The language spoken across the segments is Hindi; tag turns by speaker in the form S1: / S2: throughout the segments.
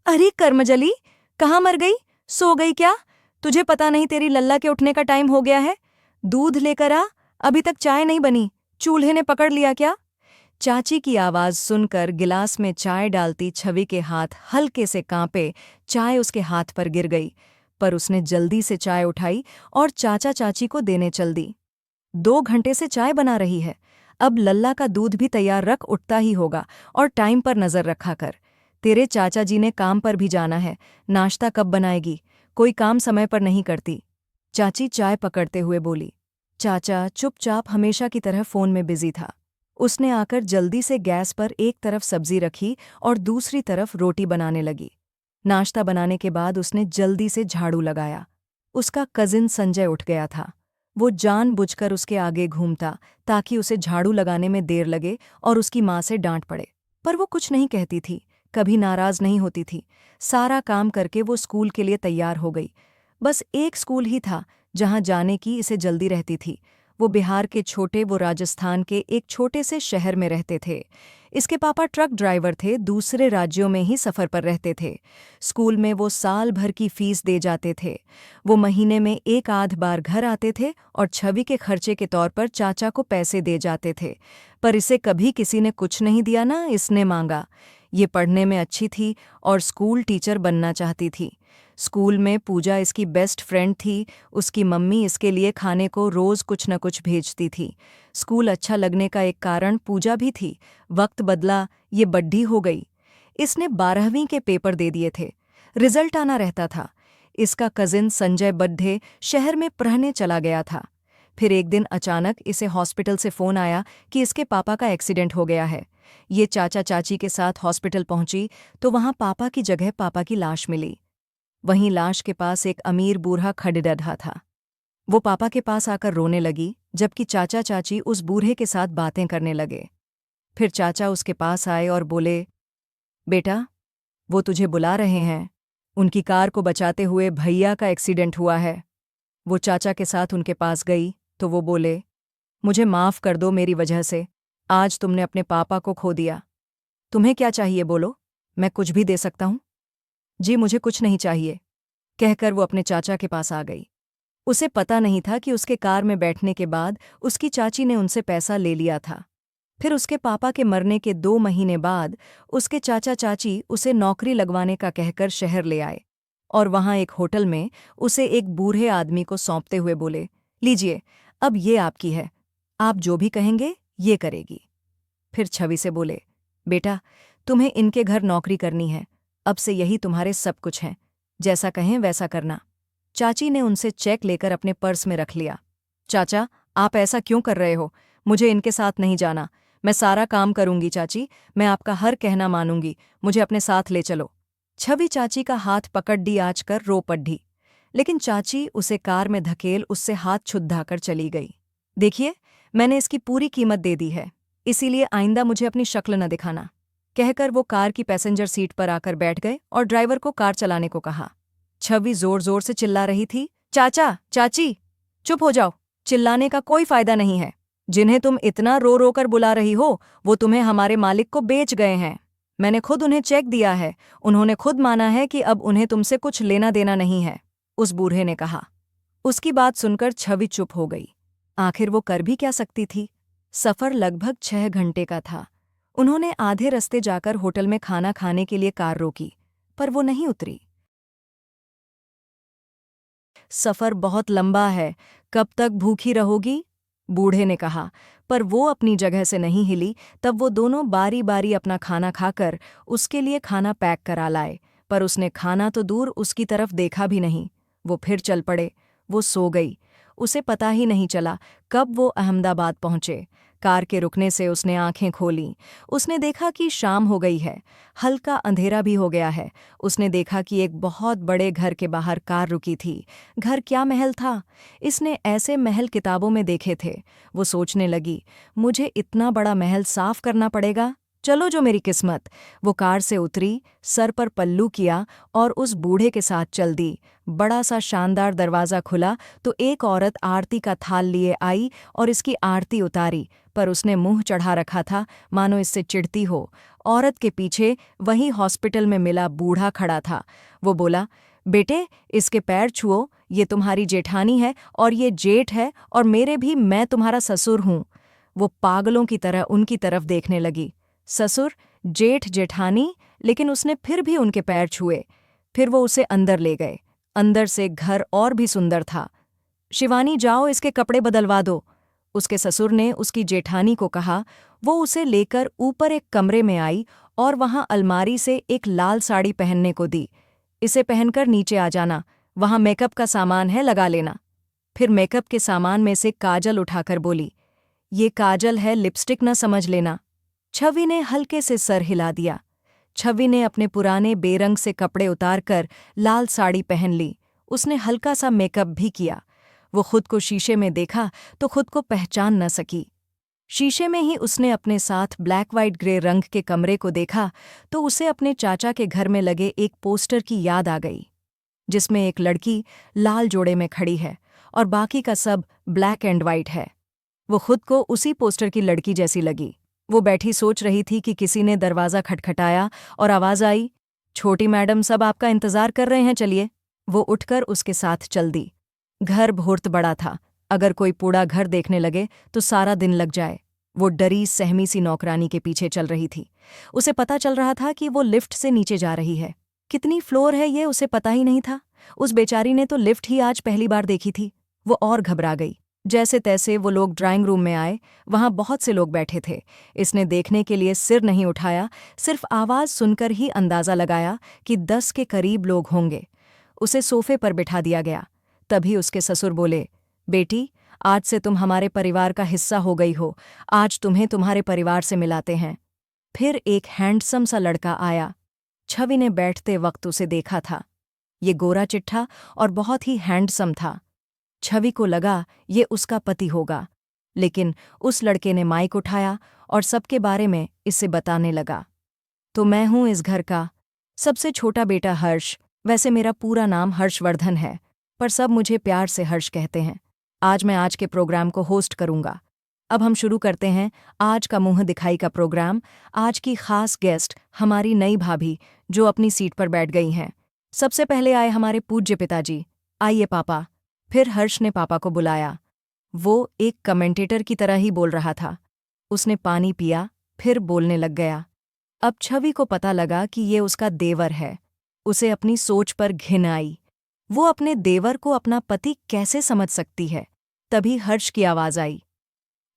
S1: अरे कर्मजली, कहाँ मर गई? सो गई क्या? तुझे पता नहीं तेरी लल्ला के उठने का टाइम हो गया है? दूध लेकर आ। अभी तक चाय नहीं बनी। चूल्हे ने पकड़ लिया क्या? चाची की आवाज सुनकर गिलास में चाय डालती छवि के हाथ हल्के से कांपे। चाय उसके हाथ पर गिर गई, पर उसने जल्दी से चाय उठाई और चाचा चाची को देने चल दी। 2 घंटे से चाय बना रही है। अब लल्ला का दूध भी तैयार रख, उठता ही होगा। और टाइम पर नजर रखा कर। तेरे चाचा जी ने काम पर भी जाना है। नाश्ता कब बनाएगी? कोई काम समय पर नहीं करती। चाची चाय पकड़ते हुए बोली। चाचा चुपचाप हमेशा की तरह फोन में बिजी था। उसने आकर जल्दी से गैस पर एक तरफ सब्जी रखी और दूसरी तरफ रोटी बनाने लगी। नाश्ता बनाने के बाद उसने जल्दी से झाड़ू लगाया। उसका कजिन संजय उठ गया था। वो जानबूझकर उसके आगे घूमता ताकि उसे झाड़ू लगाने में देर लगे और उसकी माँ से डांट पड़े। पर वो कुछ नहीं कहती थी, कभी नाराज नहीं होती थी। सारा काम करके वो स्कूल के लिए तैयार हो गई। बस एक स्कूल ही था जहां जाने की इसे जल्दी रहती थी। वो बिहार के छोटे, वो राजस्थान के एक छोटे से शहर में रहते थे। इसके पापा ट्रक ड्राइवर थे, दूसरे राज्यों में ही सफ़र पर रहते थे। स्कूल में वो साल भर की फीस दे जाते थे। वो महीने में एक आध बार घर आते थे और छवि के खर्चे के तौर पर चाचा को पैसे दे जाते थे। पर इसे कभी किसी ने कुछ नहीं दिया, ना इसने मांगा। ये पढ़ने में अच्छी थी और स्कूल टीचर बनना चाहती थी। स्कूल में पूजा इसकी बेस्ट फ्रेंड थी। उसकी मम्मी इसके लिए खाने को रोज़ कुछ न कुछ भेजती थी। स्कूल अच्छा लगने का एक कारण पूजा भी थी। वक्त बदला, ये बड्ढी हो गई। इसने 12वीं के पेपर दे दिए थे। रिजल्ट आना रहता था। इसका कजिन संजय बड्ढे शहर में पढ़ने चला गया था। फिर एक दिन अचानक इसे हॉस्पिटल से फ़ोन आया कि इसके पापा का एक्सीडेंट हो गया है। ये चाचा चाची के साथ हॉस्पिटल पहुंची तो वहां पापा की जगह पापा की लाश मिली। वहीं लाश के पास एक अमीर बूढ़ा खड़े था। वो पापा के पास आकर रोने लगी, जबकि चाचा चाची उस बूढ़े के साथ बातें करने लगे। फिर चाचा उसके पास आए और बोले, बेटा, वो तुझे बुला रहे हैं। उनकी कार को बचाते हुए भैया का एक्सीडेंट हुआ है। वो चाचा के साथ उनके पास गई तो वो बोले, मुझे माफ़ कर दो, मेरी वजह से आज तुमने अपने पापा को खो दिया। तुम्हें क्या चाहिए बोलो, मैं कुछ भी दे सकता हूँ। जी मुझे कुछ नहीं चाहिए, कहकर वो अपने चाचा के पास आ गई। उसे पता नहीं था कि उसके कार में बैठने के बाद उसकी चाची ने उनसे पैसा ले लिया था। फिर उसके पापा के मरने के 2 महीने बाद उसके चाचा चाची उसे नौकरी लगवाने का कहकर शहर ले आए और वहां एक होटल में उसे एक बूढ़े आदमी को सौंपते हुए बोले, लीजिए, अब ये आपकी है, आप जो भी कहेंगे ये करेगी। फिर छवि से बोले, बेटा, तुम्हें इनके घर नौकरी करनी है। अब से यही तुम्हारे सब कुछ हैं, जैसा कहें वैसा करना। चाची ने उनसे चेक लेकर अपने पर्स में रख लिया। चाचा, आप ऐसा क्यों कर रहे हो? मुझे इनके साथ नहीं जाना। मैं सारा काम करूंगी चाची, मैं आपका हर कहना मानूंगी, मुझे अपने साथ ले चलो। छवि चाची का हाथ पकड़ दी आँच कर रो पड़ी। लेकिन चाची उसे कार में धकेल उससे हाथ छुद्धाकर चली गई। देखिए, मैंने इसकी पूरी कीमत दे दी है, इसीलिए आइंदा मुझे अपनी शक्ल न दिखाना, कहकर वो कार की पैसेंजर सीट पर आकर बैठ गए और ड्राइवर को कार चलाने को कहा। छवि जोर जोर से चिल्ला रही थी, चाचा चाची, चुप हो जाओ, चिल्लाने का कोई फायदा नहीं है। जिन्हें तुम इतना रो रो कर बुला रही हो वो तुम्हें हमारे मालिक को बेच गए हैं। मैंने खुद उन्हें चेक दिया है, उन्होंने खुद माना है कि अब उन्हें तुमसे कुछ लेना देना नहीं है, उस बूढ़े ने कहा। उसकी बात सुनकर छवि चुप हो गई। आखिर वो कर भी क्या सकती थी? सफ़र लगभग 6 घंटे का था। उन्होंने आधे रास्ते जाकर होटल में खाना खाने के लिए कार रोकी, पर वो नहीं उतरी। सफ़र बहुत लंबा है, कब तक भूखी रहोगी? बूढ़े ने कहा, पर वो अपनी जगह से नहीं हिली। तब वो दोनों बारी बारी अपना खाना खाकर उसके लिए खाना पैक करा लाए, पर उसने खाना तो दूर उसकी तरफ देखा भी नहीं। वो फिर चल पड़े। वो सो गई। उसे पता ही नहीं चला कब वो अहमदाबाद पहुंचे। कार के रुकने से उसने आंखें खोलीं। उसने देखा कि शाम हो गई है, हल्का अंधेरा भी हो गया है। उसने देखा कि एक बहुत बड़े घर के बाहर कार रुकी थी। घर क्या महल था! इसने ऐसे महल किताबों में देखे थे। वो सोचने लगी, मुझे इतना बड़ा महल साफ करना पड़ेगा। चलो जो मेरी किस्मत। वो कार से उतरी, सर पर पल्लू किया और उस बूढ़े के साथ चल दी। बड़ा सा शानदार दरवाज़ा खुला तो एक औरत आरती का थाल लिए आई और इसकी आरती उतारी, पर उसने मुंह चढ़ा रखा था, मानो इससे चिढ़ती हो। औरत के पीछे वहीं हॉस्पिटल में मिला बूढ़ा खड़ा था। वो बोला, बेटे इसके पैर छुओ, ये तुम्हारी जेठानी है और ये जेठ है और मेरे भी, मैं तुम्हारा ससुर हूँ। वो पागलों की तरह उनकी तरफ देखने लगी। ससुर, जेठ, जेठानी, लेकिन उसने फिर भी उनके पैर छुए। फिर वो उसे अंदर ले गए। अंदर से घर और भी सुंदर था। शिवानी जाओ इसके कपड़े बदलवा दो, उसके ससुर ने उसकी जेठानी को कहा। वो उसे लेकर ऊपर एक कमरे में आई और वहां अलमारी से एक लाल साड़ी पहनने को दी। इसे पहनकर नीचे आ जाना, वहां मेकअप का सामान है, लगा लेना। फिर मेकअप के सामान में से काजल उठाकर बोली, ये काजल है, लिपस्टिक न समझ लेना। छवि ने हल्के से सर हिला दिया। छवि ने अपने पुराने बेरंग से कपड़े उतारकर लाल साड़ी पहन ली। उसने हल्का सा मेकअप भी किया। वो खुद को शीशे में देखा तो खुद को पहचान न सकी। शीशे में ही उसने अपने साथ ब्लैक वाइट ग्रे रंग के कमरे को देखा तो उसे अपने चाचा के घर में लगे एक पोस्टर की याद आ गई, जिसमें एक लड़की लाल जोड़े में खड़ी है और बाकी का सब ब्लैक एंड वाइट है। वो खुद को उसी पोस्टर की लड़की जैसी लगी। वो बैठी सोच रही थी कि किसी ने दरवाज़ा खटखटाया और आवाज़ आई, छोटी मैडम, सब आपका इंतज़ार कर रहे हैं, चलिए। वो उठकर उसके साथ चल दी। घर बहुत बड़ा था, अगर कोई पूरा घर देखने लगे तो सारा दिन लग जाए। वो डरी सहमी सी नौकरानी के पीछे चल रही थी। उसे पता चल रहा था कि वो लिफ्ट से नीचे जा रही है। कितनी फ्लोर है ये उसे पता ही नहीं था। उस बेचारी ने तो लिफ्ट ही आज पहली बार देखी थी। वो और घबरा गई। जैसे तैसे वो लोग ड्राइंग रूम में आए। वहां बहुत से लोग बैठे थे। इसने देखने के लिए सिर नहीं उठाया, सिर्फ आवाज़ सुनकर ही अंदाज़ा लगाया कि 10 के करीब लोग होंगे। उसे सोफे पर बिठा दिया गया। तभी उसके ससुर बोले, बेटी, आज से तुम हमारे परिवार का हिस्सा हो गई हो। आज तुम्हें तुम्हारे परिवार से मिलाते हैं। फिर एक हैंडसम सा लड़का आया। छवि ने बैठते वक्त उसे देखा था। ये गोरा चिट्ठा और बहुत ही हैंडसम था। छवि को लगा ये उसका पति होगा, लेकिन उस लड़के ने माइक उठाया और सबके बारे में इसे बताने लगा। तो मैं हूं इस घर का सबसे छोटा बेटा हर्ष। वैसे मेरा पूरा नाम हर्षवर्धन है, पर सब मुझे प्यार से हर्ष कहते हैं। आज मैं आज के प्रोग्राम को होस्ट करूंगा। अब हम शुरू करते हैं आज का मुंह दिखाई का प्रोग्राम। आज की खास गेस्ट हमारी नई भाभी, जो अपनी सीट पर बैठ गई हैं। सबसे पहले आए हमारे पूज्य पिताजी। आइए पापा। फिर हर्ष ने पापा को बुलाया। वो एक कमेंटेटर की तरह ही बोल रहा था। उसने पानी पिया, फिर बोलने लग गया। अब छवि को पता लगा कि ये उसका देवर है। उसे अपनी सोच पर घिन आई। वो अपने देवर को अपना पति कैसे समझ सकती है। तभी हर्ष की आवाज़ आई,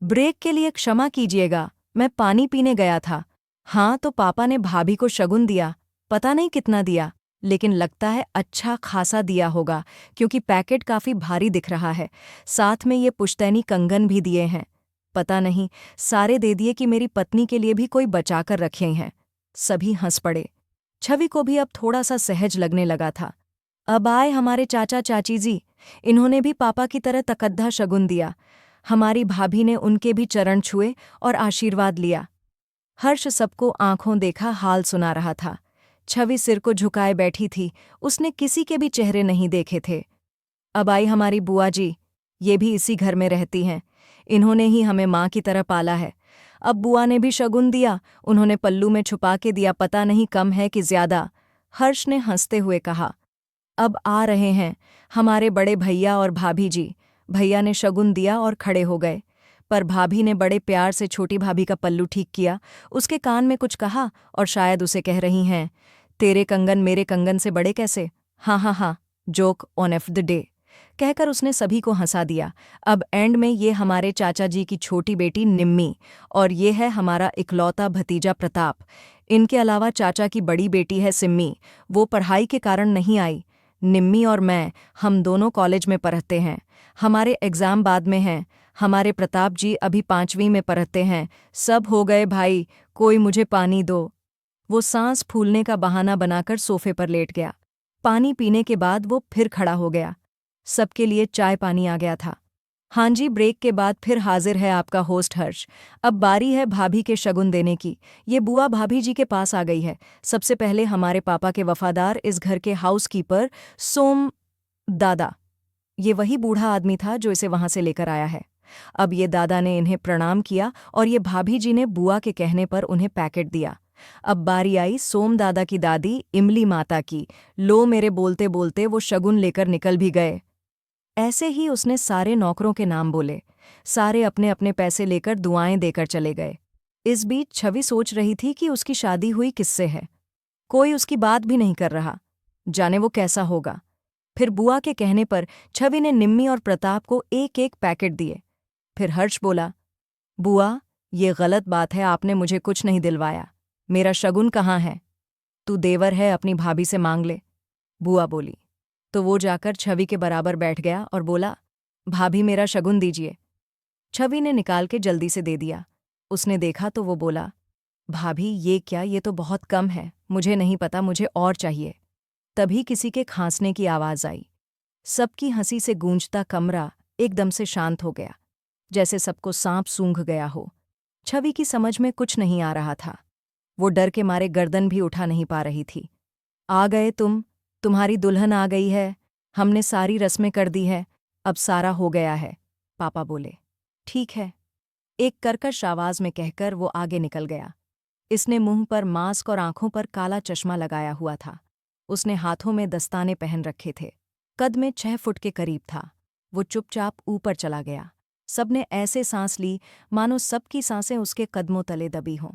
S1: ब्रेक के लिए क्षमा कीजिएगा, मैं पानी पीने गया था। हाँ, तो पापा ने भाभी को शगुन दिया। पता नहीं कितना दिया, लेकिन लगता है अच्छा खासा दिया होगा, क्योंकि पैकेट काफ़ी भारी दिख रहा है। साथ में ये पुश्तैनी कंगन भी दिए हैं। पता नहीं, सारे दे दिए कि मेरी पत्नी के लिए भी कोई बचा कर रखे हैं। सभी हंस पड़े। छवि को भी अब थोड़ा सा सहज लगने लगा था। अब आए हमारे चाचा चाची जी। इन्होंने भी पापा की तरह तकद्दा शगुन दिया। हमारी भाभी ने उनके भी चरण छुए और आशीर्वाद लिया। हर्ष सबको आंखों देखा हाल सुना रहा था। छवि सिर को झुकाए बैठी थी। उसने किसी के भी चेहरे नहीं देखे थे। अब आई हमारी बुआ जी। ये भी इसी घर में रहती हैं। इन्होंने ही हमें माँ की तरह पाला है। अब बुआ ने भी शगुन दिया। उन्होंने पल्लू में छुपा के दिया, पता नहीं कम है कि ज्यादा। हर्ष ने हंसते हुए कहा। अब आ रहे हैं हमारे बड़े भैया और भाभी जी। भैया ने शगुन दिया और खड़े हो गए, पर भाभी ने बड़े प्यार से छोटी भाभी का पल्लू ठीक किया, उसके कान में कुछ कहा और शायद उसे कह रही हैं, तेरे कंगन मेरे कंगन से बड़े कैसे। हाँ हाँ हाँ, joke on off the day, कहकर उसने सभी को हंसा दिया। अब एंड में ये हमारे चाचा जी की छोटी बेटी निम्मी, और ये है हमारा इकलौता भतीजा प्रताप। इनके अलावा चाचा की बड़ी बेटी है सिम्मी, वो पढ़ाई के कारण नहीं आई। निम्मी और मैं, हम दोनों कॉलेज में पढ़ते हैं। हमारे एग्ज़ाम बाद में हैं। हमारे प्रताप जी अभी 5वीं में पढ़ते हैं। सब हो गए भाई, कोई मुझे पानी दो। वो सांस फूलने का बहाना बनाकर सोफे पर लेट गया। पानी पीने के बाद वो फिर खड़ा हो गया। सबके लिए चाय पानी आ गया था। हाँ जी, ब्रेक के बाद फिर हाजिर है आपका होस्ट हर्ष। अब बारी है भाभी के शगुन देने की। ये बुआ भाभी जी के पास आ गई है। सबसे पहले हमारे पापा के वफादार इस घर के हाउसकीपर सोम दादा। ये वही बूढ़ा आदमी था जो इसे वहां से लेकर आया है। अब ये दादा ने इन्हें प्रणाम किया और ये भाभी जी ने बुआ के कहने पर उन्हें पैकेट दिया। अब बारी आई सोम दादा की दादी इमली माता की। लो मेरे बोलते बोलते वो शगुन लेकर निकल भी गए। ऐसे ही उसने सारे नौकरों के नाम बोले। सारे अपने अपने पैसे लेकर दुआएं देकर चले गए। इस बीच छवि सोच रही थी कि उसकी शादी हुई किससे है। कोई उसकी बात भी नहीं कर रहा। जाने वो कैसा होगा। फिर बुआ के कहने पर छवि ने निम्मी और प्रताप को एक एक पैकेट दिए। फिर हर्ष बोला, बुआ, ये गलत बात है, आपने मुझे कुछ नहीं दिलवाया। मेरा शगुन कहाँ है? तू देवर है, अपनी भाभी से मांग ले। बुआ बोली। तो वो जाकर छवि के बराबर बैठ गया और बोला, भाभी मेरा शगुन दीजिए। छवि ने निकाल के जल्दी से दे दिया। उसने देखा तो वो बोला, भाभी ये क्या, ये तो बहुत कम है, मुझे नहीं पता, मुझे और चाहिए। तभी किसी के खांसने की आवाज़ आई। सबकी हंसी से गूंजता कमरा एकदम से शांत हो गया, जैसे सबको सांप सूंघ गया हो। छवि की समझ में कुछ नहीं आ रहा था। वो डर के मारे गर्दन भी उठा नहीं पा रही थी। आ गए तुम, तुम्हारी दुल्हन आ गई है, हमने सारी रस्में कर दी है, अब सारा हो गया है, पापा बोले। ठीक है, एक कर्कश आवाज में कहकर वो आगे निकल गया। इसने मुंह पर मास्क और आंखों पर काला चश्मा लगाया हुआ था। उसने हाथों में दस्ताने पहन रखे थे। कद में 6 फुट के करीब था। वो चुपचाप ऊपर चला गया। सबने ऐसे सांस ली मानो सबकी सांसें उसके कदमों तले दबी हों।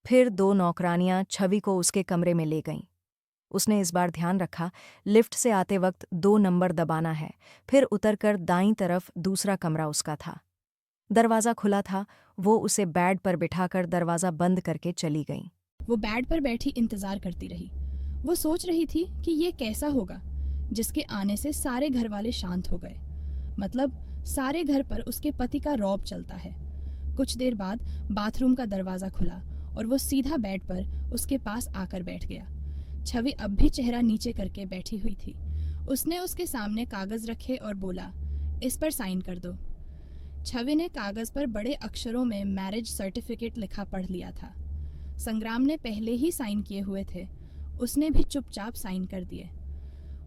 S1: फिर 2 नौकरानियां छवि को उसके कमरे में ले गईं। उसने इस बार ध्यान रखा, लिफ्ट से आते वक्त 2 नंबर दबाना है। फिर उतरकर दाईं तरफ दूसरा कमरा उसका था। दरवाज़ा खुला था। वो उसे बेड पर बिठाकर दरवाज़ा बंद करके चली गईं।
S2: वो बेड पर बैठी इंतजार करती रही। वो सोच रही थी कि ये कैसा होगा जिसके आने से सारे घर वाले शांत हो गए। मतलब सारे घर पर उसके पति का रौब चलता है। कुछ देर बाद बाथरूम का दरवाज़ा खुला और वो सीधा बेड पर उसके पास आकर बैठ गया। छवि अब भी चेहरा नीचे करके बैठी हुई थी। उसने उसके सामने कागज़ रखे और बोला, इस पर साइन कर दो। छवि ने कागज़ पर बड़े अक्षरों में मैरिज सर्टिफिकेट लिखा पढ़ लिया था। संग्राम ने पहले ही साइन किए हुए थे। उसने भी चुपचाप साइन कर दिए।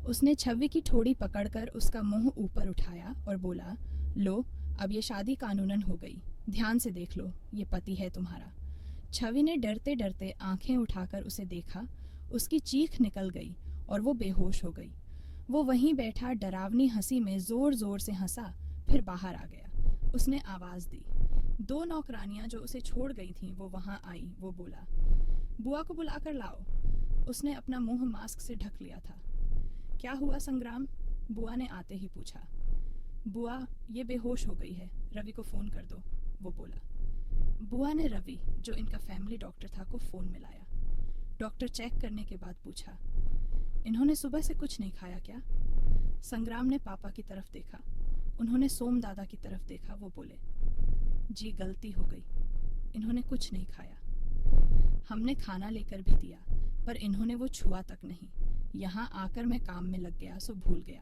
S2: उसने छवि की ठोड़ी पकड़कर उसका मुंह ऊपर उठाया और बोला, लो, अब ये शादी कानूनन हो गई। ध्यान से देख लो, ये पति है तुम्हारा। छवि ने डरते डरते आंखें उठाकर उसे देखा। उसकी चीख निकल गई और वो बेहोश हो गई। वो वहीं बैठा डरावनी हंसी में जोर जोर से हंसा, फिर बाहर आ गया। उसने आवाज़ दी। 2 नौकरानियां जो उसे छोड़ गई थीं वो वहां आई। वो बोला, बुआ को बुलाकर लाओ। उसने अपना मुंह मास्क से ढक लिया था। क्या हुआ संग्राम? बुआ ने आते ही पूछा। बुआ, ये बेहोश हो गई है, रवि को फ़ोन कर दो, वो बोला। बुआ ने रवि, जो इनका फैमिली डॉक्टर था, को फ़ोन मिलाया। डॉक्टर चेक करने के बाद पूछा, इन्होंने सुबह से कुछ नहीं खाया क्या? संग्राम ने पापा की तरफ देखा। उन्होंने सोम दादा की तरफ देखा। वो बोले, जी गलती हो गई, इन्होंने कुछ नहीं खाया। हमने खाना लेकर भी दिया पर इन्होंने वो छुआ तक नहीं। यहाँ आकर मैं काम में लग गया सो भूल गया।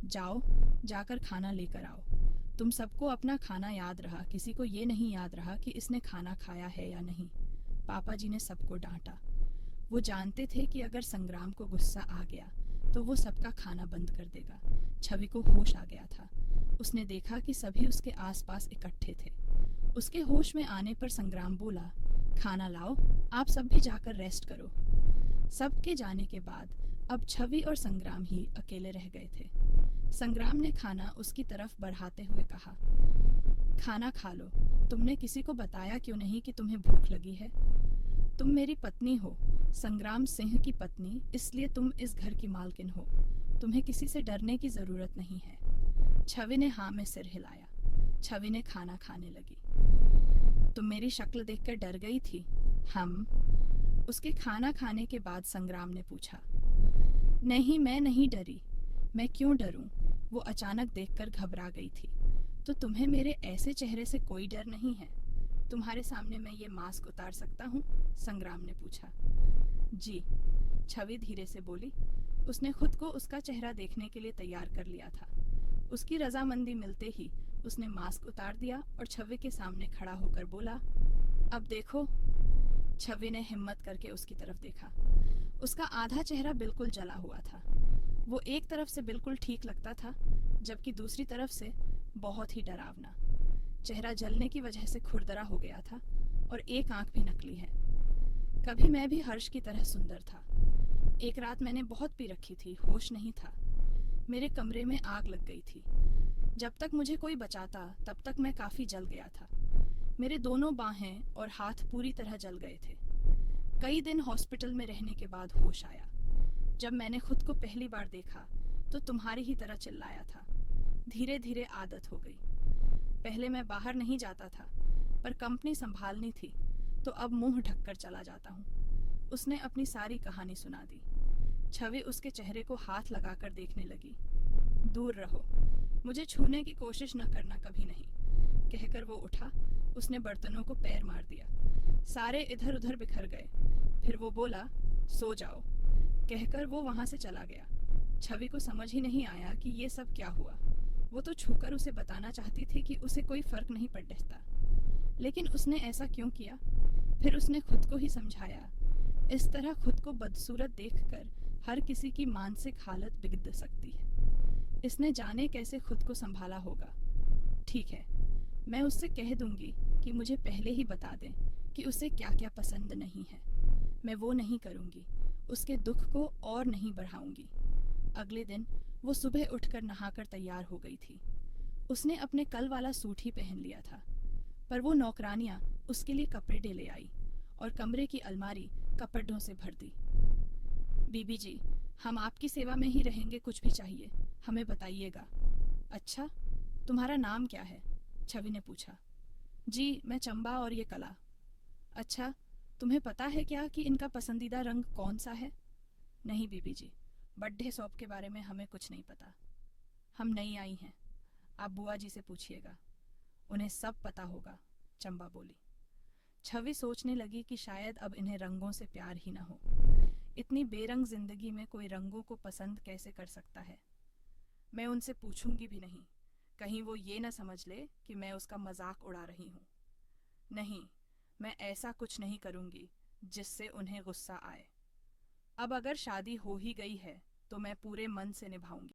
S2: जाओ, जाकर खाना लेकर आओ। तुम सबको अपना खाना याद रहा, किसी को ये नहीं याद रहा कि इसने खाना खाया है या नहीं। पापा जी ने सबको डांटा। वो जानते थे कि अगर संग्राम को गुस्सा आ गया तो वो सबका खाना बंद कर देगा। छवि को होश आ गया था। उसने देखा कि सभी उसके आसपास इकट्ठे थे। उसके होश में आने पर संग्राम बोला, खाना लाओ, आप सब भी जाकर रेस्ट करो। सबके जाने के बाद अब छवि और संग्राम ही अकेले रह गए थे। संग्राम ने खाना उसकी तरफ बढ़ाते हुए कहा, खाना खा लो। तुमने किसी को बताया क्यों नहीं कि तुम्हें भूख लगी है? तुम मेरी पत्नी हो, संग्राम सिंह की पत्नी, इसलिए तुम इस घर की मालकिन हो। तुम्हें किसी से डरने की जरूरत नहीं है। छवि ने हाँ में सिर हिलाया। छवि ने खाना खाने लगी। तुम मेरी शक्ल देखकर डर गई थी? हम? उसके खाना खाने के बाद संग्राम ने पूछा। नहीं, मैं नहीं डरी। मैं क्यों डरूं? वो अचानक देखकर घबरा गई थी। तो तुम्हें मेरे ऐसे चेहरे से कोई डर नहीं है? तुम्हारे सामने मैं ये मास्क उतार सकता हूँ? संग्राम ने पूछा। जी, छवि धीरे से बोली। उसने खुद को उसका चेहरा देखने के लिए तैयार कर लिया था। उसकी रजामंदी मिलते ही उसने मास्क उतार दिया और छवि के सामने खड़ा होकर बोला, अब देखो। छवि ने हिम्मत करके उसकी तरफ देखा। उसका आधा चेहरा बिल्कुल जला हुआ था। वो एक तरफ से बिल्कुल ठीक लगता था, जबकि दूसरी तरफ से बहुत ही डरावना। चेहरा जलने की वजह से खुरदरा हो गया था और एक आंख भी नकली है। कभी मैं भी हर्ष की तरह सुंदर था। एक रात मैंने बहुत पी रखी थी, होश नहीं था। मेरे कमरे में आग लग गई थी। जब तक मुझे कोई बचाता तब तक मैं काफी जल गया था। मेरे दोनों बाहें और हाथ पूरी तरह जल गए थे। कई दिन हॉस्पिटल में रहने के बाद होश आया। जब मैंने खुद को पहली बार देखा तो तुम्हारी ही तरह चिल्लाया था। धीरे धीरे आदत हो गई। पहले मैं बाहर नहीं जाता था, पर कंपनी संभालनी थी तो अब मुंह ढककर चला जाता हूँ। उसने अपनी सारी कहानी सुना दी। छवि उसके चेहरे को हाथ लगाकर देखने लगी। दूर रहो, मुझे छूने की कोशिश न करना, कभी नहीं, कहकर वो उठा। उसने बर्तनों को पैर मार दिया। सारे इधर उधर बिखर गए। फिर वो बोला, सो जाओ, कहकर वो वहां से चला गया। छवि को समझ ही नहीं आया कि ये सब क्या हुआ। वो तो छूकर उसे बताना चाहती थी कि उसे कोई फर्क नहीं पड़ता, लेकिन उसने ऐसा क्यों किया? फिर उसने खुद को ही समझाया, इस तरह खुद को बदसूरत देखकर हर किसी की मानसिक हालत बिगड़ सकती है। इसने जाने कैसे खुद को संभाला होगा। ठीक है, मैं उससे कह दूंगी कि मुझे पहले ही बता दें कि उसे क्या क्या पसंद नहीं है। मैं वो नहीं करूंगी, उसके दुख को और नहीं बढ़ाऊंगी। अगले दिन वो सुबह उठकर नहाकर तैयार हो गई थी। उसने अपने कल वाला सूट ही पहन लिया था, पर वो नौकरानियां उसके लिए कपड़े ले आई और कमरे की अलमारी कपड़ों से भर दी। बीबी जी, हम आपकी सेवा में ही रहेंगे, कुछ भी चाहिए हमें बताइएगा। अच्छा, तुम्हारा नाम क्या है? छवि ने पूछा। जी, मैं चंबा और ये कला। अच्छा, तुम्हें पता है क्या कि इनका पसंदीदा रंग कौन सा है? नहीं बीबी जी, बड्ढे सौंप के बारे में हमें कुछ नहीं पता। हम नई आई हैं, आप बुआ जी से पूछिएगा, उन्हें सब पता होगा, चंबा बोली। छवि सोचने लगी कि शायद अब इन्हें रंगों से प्यार ही न हो। इतनी बेरंग जिंदगी में कोई रंगों को पसंद कैसे कर सकता है? मैं उनसे पूछूंगी भी नहीं, कहीं वो ये न समझ ले कि मैं उसका मजाक उड़ा रही हूँ। नहीं, मैं ऐसा कुछ नहीं करूंगी जिससे उन्हें गुस्सा आए। अब अगर शादी हो ही गई है तो मैं पूरे मन से निभाऊंगी।